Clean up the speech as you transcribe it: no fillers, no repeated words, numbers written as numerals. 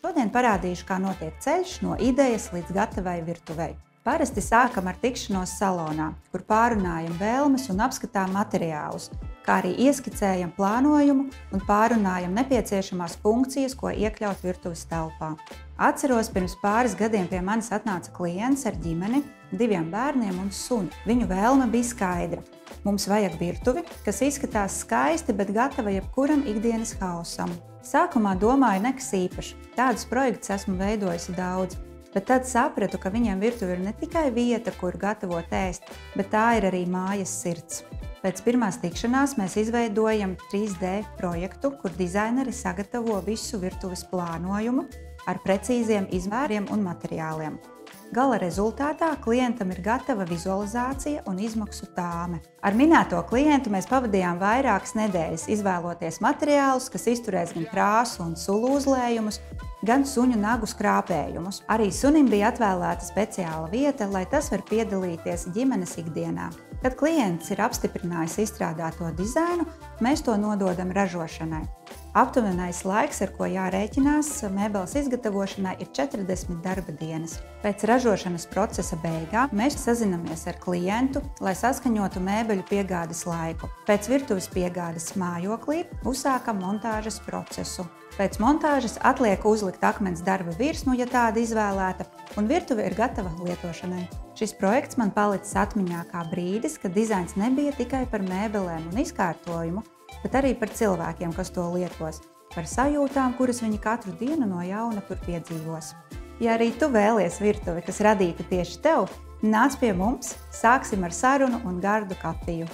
Šodien parādīšu, kā notiek ceļš no idejas līdz gatavai virtuvei. Parasti sākam ar tikšanos salonā, kur pārunājam vēlmes un apskatām materiālus, kā arī ieskicējam plānojumu un pārunājam nepieciešamās funkcijas, ko iekļaut virtuves telpā. Atceros, pirms pāris gadiem pie manis atnāca klients ar ģimeni, 2 bērniem un suni. Viņu vēlme bija skaidra. Mums vajag virtuvi, kas izskatās skaisti, bet gatava jebkuram ikdienas hausam. Sākumā domāju nekas īpašs. Tādus projektus esmu veidojusi daudz. Bet tad sapratu, ka viņiem virtuve ir ne tikai vieta, kur gatavot ēst, bet tā ir arī mājas sirds. Pēc pirmās tikšanās mēs izveidojam 3D projektu, kur dizaineri sagatavo visu virtuves plānojumu ar precīziem izmēriem un materiāliem. Gala rezultātā klientam ir gatava vizualizācija un izmaksu tāme. Ar minēto klientu mēs pavadījām vairākas nedēļas, izvēloties materiālus, kas izturēs gan krāsu un sulu uzlējumus, gan suņu nagu skrāpējumus. Arī sunim bija atvēlēta speciāla vieta, lai tas var piedalīties ģimenes ikdienā. Kad klients ir apstiprinājis izstrādāto dizainu, mēs to nododam ražošanai. Aptuvenais laiks, ar ko jārēķinās mēbeles izgatavošanai, ir 40 darba dienas. Pēc ražošanas procesa beigām mēs sazinamies ar klientu, lai saskaņotu mēbeļu piegādes laiku. Pēc virtuves piegādes mājoklī uzsākam montāžas procesu. Pēc montāžas atliek uzlikt akmens darba virsmu, ja tāda izvēlēta, un virtuve ir gatava lietošanai. Šis projekts man palicis atmiņā kā brīdis, kad dizains nebija tikai par mēbelēm un izkārtojumu, bet arī par cilvēkiem, kas to lietos, par sajūtām, kuras viņi katru dienu no jauna tur piedzīvos. Ja arī tu vēlies virtuvi, kas radīta tieši tev, nāc pie mums, sāksim ar sarunu un gardu kafiju.